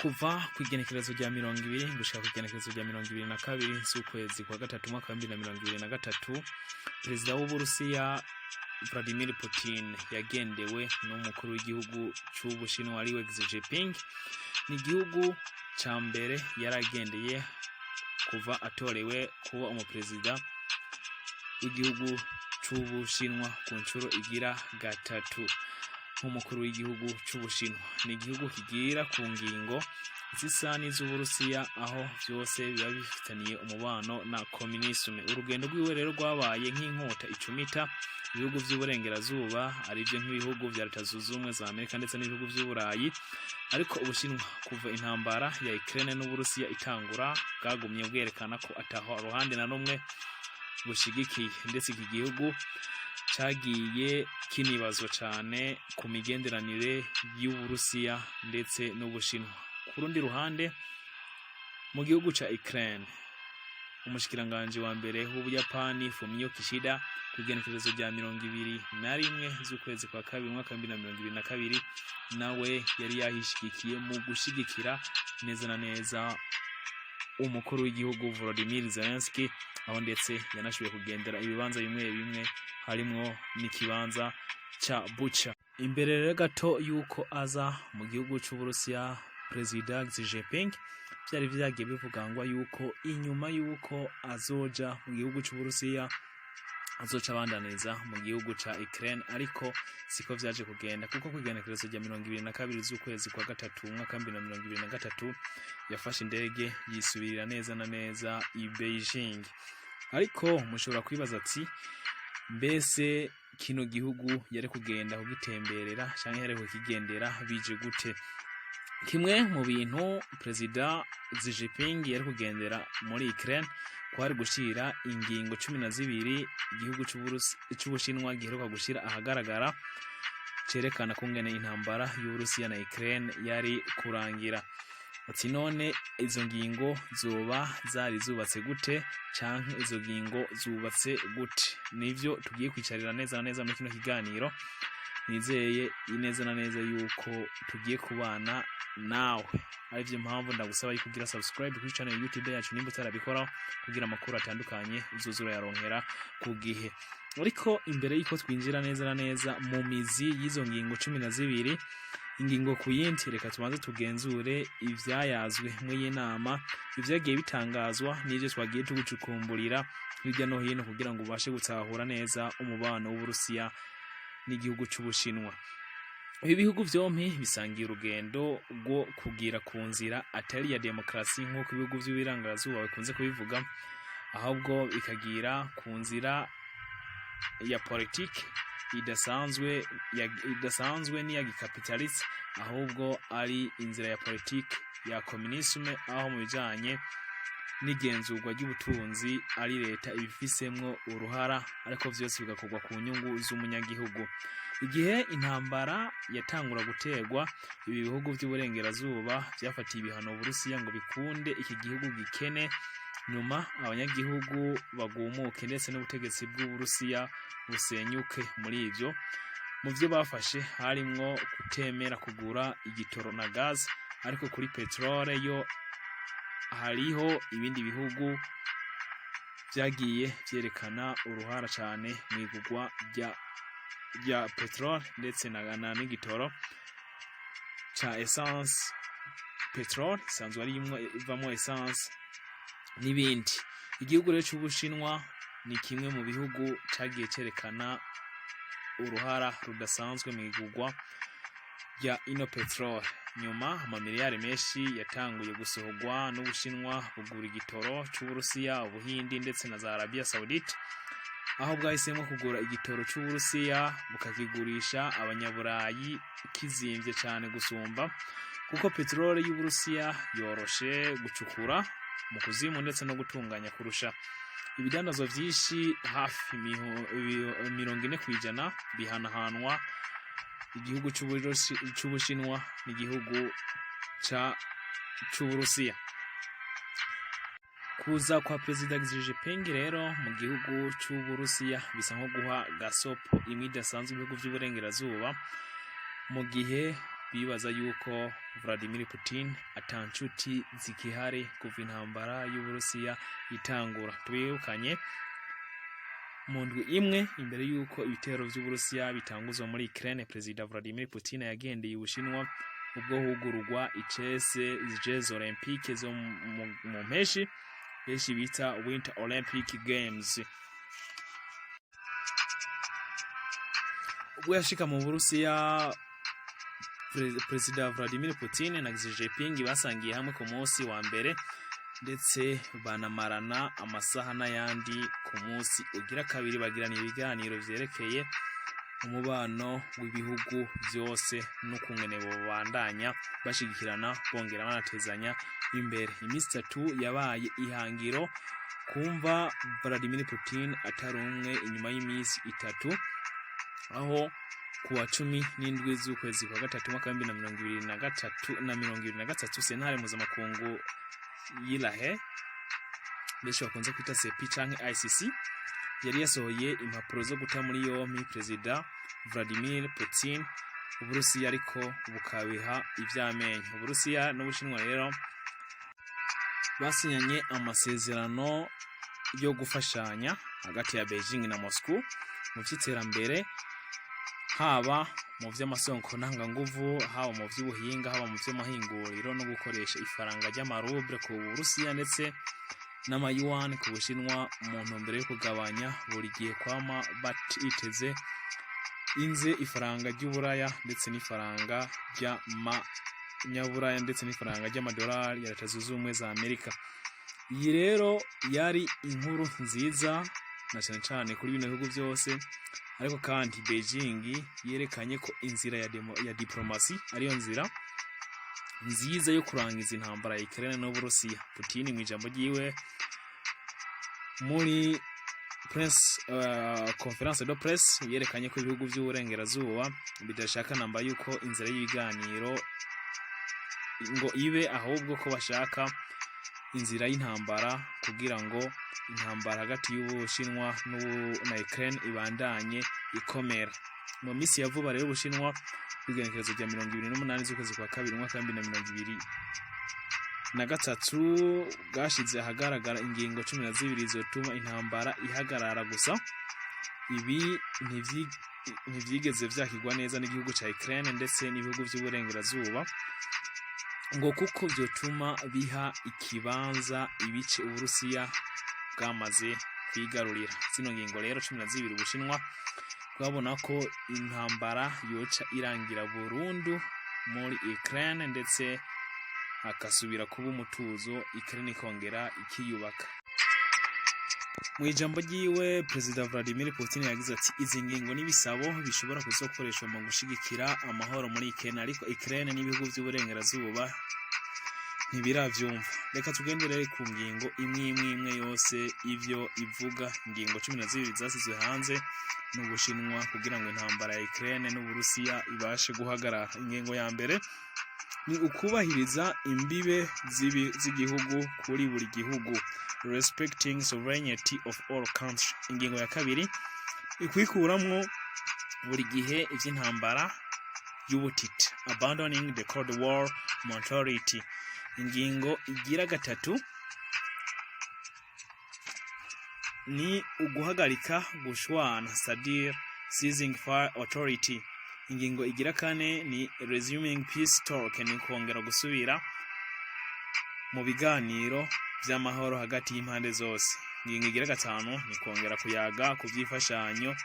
kuva ku igenekerezo rya 20 gushika ku igenekerezo rya 22 z'ukwezi kwa gatatu mwaka wa 2023 perezida w'Ubu Russia Vladimir Putin yagendewe n'umukuru w'igihugu c'Ubushinwa ariwe Xi Jinping. Ni igihugu ca mbere yaragendeye kuva atorewe kuba umuperezida w'igihugu c'Ubushinwa ku ncuro igira gatatu nk'umukuru w'igihugu c'Ubushinwa. Ni igihugu kigira ku ngingo zisa n'iz'Ubu Russia, aho vyose biba bifitaniye umubano na communisme. Urugendo rwiwe rero rwabaye nk'inkota icumita ibihugu vy'uburengerazuba, arivyo nk'ibihugu vya Leta Zunze Ubumwe za Amerika ndetse n'ibihugu vy'Uburayi. Ariko Ubushinwa kuva intambara ya Ukraine n'Ubu Russia itangura bwagumye bwerekana ko ataho ruhande na rumwe bushigikiye, ndetse iki gihugu cagiye kinibazwa cane ku migenderanire y'Ubu Russia ndetse n'Ubushinwa. Ku rundi ruhande mu gihugu ca Ukraine, umushikiranganje wa mbere w'Ubuyapani Fumio Kishida ku igenekerezo rya 21 z'ukwezi kwa kabiri mwaka wa 2022 nawe yari yahishigikiye mu gushigikira neza na neza umukuru w'igihugu Volodymyr Zelensky, aho ndetse yanashoboye kugendera ibibanza bimwe bimwe harimwo n'ikibanza ca Bucha. Imbere rero gato yuko aza mu gihugu c'Ubu Russia, Perezida Xi Jinping byari vyagiye bivugangwa yuko inyuma yuko azoja mu gihugu c'Ubu Russia azoca abandaniriza mu gihugu ca Ukraine, ariko siko vyaje kugenda, kuko kugenekerezo rya 22 z'ukwezi kwa gatatu mwaka wa 2023 yafashe indege yisubirira neza na neza i Beijing. Ariko mushobora kwibaza ati mbese kino gihugu yari kugenda kugitemberera canke yari kukigendera bije gute? Kimwe mu bintu Perezida Xi Jinping yari kugendera muri Ukraine kwari gushira ingingo 12 igihugu c'Ubushinwa giheruka gushira ahagaragara, cerekana kungene intambara y'Ubu Russia na Ukraine yari kurangira. Ati none izo ngingo zoba zari zubatse gute canke izo ngingo zubatse gute? Nivyo tugiye kwicarira neza na neza muri kino kiganiro. Nizeye ineza na neza yuko tugiye kubana nawe. Arivyo mpamvu ndagusaba yuko kugira subscribe kuri channel YouTube yacu nimba utarabikora, kugira amakuru atandukanye uzuzura yaronkera ku gihe. Ariko imbere yuko twinjira neza na neza mu mizi y'izo ngingo 12 ingingo ku yindi, reka tubanze tugenzure ivyayazwe mw'iyi nama, ivyagiye bitangazwa n'ivyo twagiye tugucukumburira hirya no hino kugira ngo ubashe gutahura neza umubano w'Ubu Russia n'igihugu c'Ubushinwa. Ibi bihugu vyompi bisangiye urugendo rwo kugira ku nzira atari ya demokrasi nk'uko ibihugu vy'ibirangarazuba bikunze kubivuga, ahubwo bikagira ku nzira ya politiki idasanzwe ni ya gikapitaliste, ahubwo ari inzira ya politiki ya communisme, aho mu bijanye n'igenzurwa ry'ubutunzi ari leta ibifisemwo uruhara, ariko vyose bigakorwa ku nyungu z'umunyagihugu. Igihe intambara yatangura gutegwa, ibi bihugu vy'uburengerazuba vyafatiye ibihano Ubu Russia ngo bikunde iki gihugu gikene, nyuma abanyagihugu bagumuke ndetse n'ubutegetsi bw'Ubu Russia busenyuke. Muri ivyo mu vyo bafashe harimwo kutemera kugura igitoro na gaz, ariko kuri petrole yo hariho ibindi bihugu vyagiye vyerekana uruhara cane mw'igurwa rya petrole ndetse na n'igitoro ca essence. Petrole isanzwe ari ivamwo essence n'ibindi. Igihugu rero c'Ubushinwa ni kimwe mu bihugu cagiye cerekana uruhara rudasanzwe mw'igurwa rya ino petrole. Nyuma amamiliyari menshi yatanguye gusohorwa n'Ubushinwa bugura igitoro c'Ubu Russia, Ubuhindi ndetse na za Arabia Saudite, aho bwahisemo kugura igitoro c'Ubu Russia bukakigurisha abanyaburayi kizimvye cane gusumba, kuko petrole y'Ubu Russia yoroshe gucukura mu kuzimu ndetse no gutunganya kurusha. Ibidandazwa vyinshi hafi 40% bihanahanwa igihugu c'Ubushinwa n'igihugu c'Ubu Russia. Kuza kwa Perezida Xi Jinping rero mu gihugu c'Ubu Russia bisa nko guha gasopo imwe idasanzwe ibihugu vy'uburengerazuba, mu gihe bibaza yuko Vladimir Putin atanshuti zikihari kuva intambara y'Uburusiya itangura. Tubibukanye mu ndwi imwe imbere yuko ibitero by'Uburusiya bitanguzwa muri Ukraine, Perezida Vladimir Putin yagendeye Ubushinwa ubwo hugururwa icese Jeux Olympiques zo mu mpeshi bita Winter Olympic Games. Ubwo yashika mu Burusiya, Perezida Vladimir Putin na Xi Jinping basangiye hamwe ku munsi wa mbere ndetse banamarana amasaha n'ayandi ku munsi ugira kabiri, bagirana ibiganiro vyerekeye umubano w'ibihugu byose n'ukungene babandanya bashigikirana bongera banatezanya imbere. Iminsi 3 yabaye ihangiro kumva Vladimir Putin atarumwe inyuma y'iminsi 3, aho kuwa 17 z'ukwezi kwa gatatu mwaka 2023 sentare mpuzamakungu yahaye benshi bakunze kwita CP canke ICC yari yasohoye impapuro zo guta muri yompi Perezida Vladimir Putin. Uburusiya ariko bukabiha ivyamenyo. Uburusiya n'Ubushinwa rero basinyanye amasezerano yo gufashanya hagati ya Beijing na Moscow mu vy'iterambere, haba mu vy'amasoko ntanganguvu, haba mu vy'ubuhinga, haba mu vy'amahinguriro no gukoresha ifaranga ry'amaruble ku Burusiya ndetse n'amayuan ku Bushinwa mu ntumbero yo kugabanya buri gihe kwama batiteze inze ifaranga ry'Uburaya ndetse n'ifaranga ry'amanyaburaya ndetse n'ifaranga ry'amadolari ya Leta Zunze Ubumwe za Amerika. Iyi rero yari inkuru nziza na cyane kuri bino bihugu byose, ariko kandi Beijing yerekanye ko inzira ya diplomasi ariyo nzira nziza yo kurangiza intambara ya Ukraine n'Uburusiya. Putin mu ijambo ryiwe muri conference de presse yerekanye ko ibihugu by'uburengerazuba bidashaka namba yuko inzira y'ibiganiro ngo ibe, ahubwo ko bashaka inzira y'intambara kugira ngo intambara hagati y'Ubushinwa na Ukraine ibandanye ikomera. Mu minsi ya vuba rero Ubushinwa bw'igenekerezo rya 28 z'ukwezi kwa kabiri mwaka 2023 bwashize ahagaragara ingingo 12 zotuma intambara ihagarara, gusa ibi ntivyigeze vyakigwa neza n'igihugu ca Ukraine ndetse n'ibihugu by'uburengerazuba ngo kuko byotuma biha ikibanza ibice Uburusiya bwamaze kwigarurira. Zino ngingo rero 12 Ubushinwa twabona ko intambara yoca irangira burundu muri Ukraine ndetse akasubira kuba umutuzo, Ukraine ikongera ikiyubaka. Mu ijambo ryiwe Perezida Vladimir Putin yagize ati izi ngingo n'ibisabo bishobora kuzokoreshwa mu gushigikira amahoro muri Ukraine, ariko Ukraine n'ibihugu by'uburengerazuba ntibiravyumva. Reka tugendere ku ngingo imwe yose ivyo ivuga. Ingingo 12 zasizwe hanze n'Ubushinwa kugira ngo intambara ya Ukraine n'Uburusiya ibashe guhagarara. Ingingo ya mbere ni ukubahiriza imbibe z'igihugu kuri buri gihugu, respecting sovereignty of all countries. Ingingo ya kabiri ikwikuramwo buri gihe ivy'intambara y'ubutiti, abandoning the Cold War mentality. Ingingo igira gatatu ni uguhagarika gushwana, c'est-à-dire seizing fire authority. Ingingo igira kane ni resuming peace talk, ni kongera gusubira mu biganiro by'amahoro hagati y'impande zose. Ingingo igira gatanu ni kongera kuyaga ku byifashanyo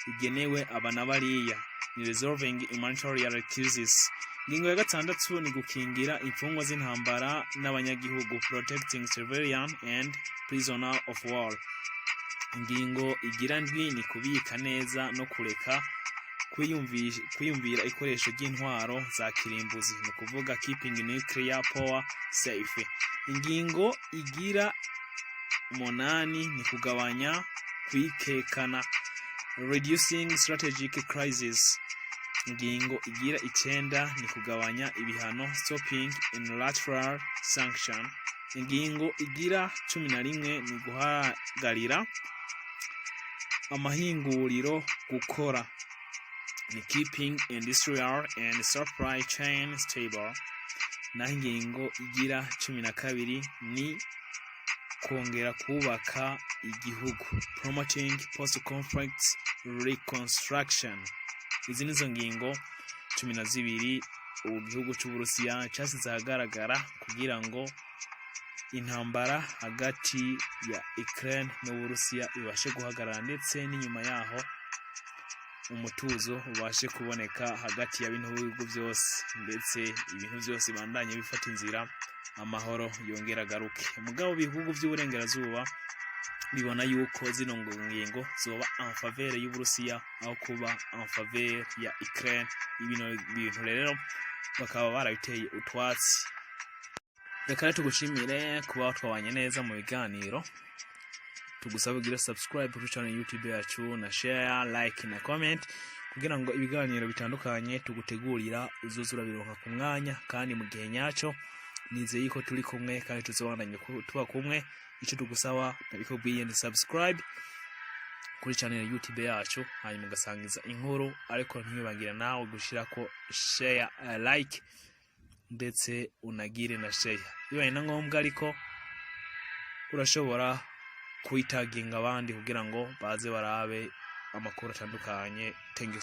igenewe abana bariya, ni resolving humanitarian crisis. Ingingo ya gatandatu ni gukingira imfungwa z'intambara n'abanyagihugu, protecting civilian and prisoner of war. Ingingo igira ndwi ni kubika neza no kureka kwiyumvira ikoresho ry'intwaro za kirimbuzi, ni kuvuga keeping nuclear power safe. Ingingo igira 8 ni kugabanya kwikekana, reducing strategic crisis. Ingingo igira 9 ni kugabanya ibihano, stopping unilateral sanction. Ingingo igira 11 ni guhagarira amahinguriro gukora, ni keeping industrial and supply chain stable. Naho ingingo igira 12 ni kongera kubaka igihugu, promoting post-conflict reconstruction. Izi nizo ngingo 12 igihugu cy'Uburusiya cyasize ahagaragara kugira ngo intambara hagati ya Ukraine n'Uburusiya ibashe guhagarara, ndetse n'inyuma yaho umutuzo ubashe kuboneka hagati ya bino bihugu byose, ndetse ibintu byose bandanye bifata inzira, amahoro yongera garuke. Mugabo bihugu by'uburengerazuba bibona yuko zino ngingo zoba en faveur y'Uburusiya aho kuba en faveur ya Ukraine. Ibino bintu rero bakaba barabiteye utwatsi. Reka tugushimire kuba twabanye neza mu biganiro. Tugusaba kugira subscribe kuri channel YouTube yacu na share, like na comment kugira ngo ibiganiro bitandukanye tugutegurira uzuzura bironka ku mwanya kandi mu gihe nyacyo. Nizeye ko turi kumwe kandi tuzobandanye tuba kumwe. Icyo tugusaba nabiko biyende subscribe kuri channel YouTube yacu, hanyuma ugasangiza inkuru, ariko ntibibagira nawe gushira ko share, like ndetse unagire na share. Bibaye na ngombwa ariko urashobora kuyitaginga abandi kugira ngo baze barabe amakuru atandukanye. Thank you.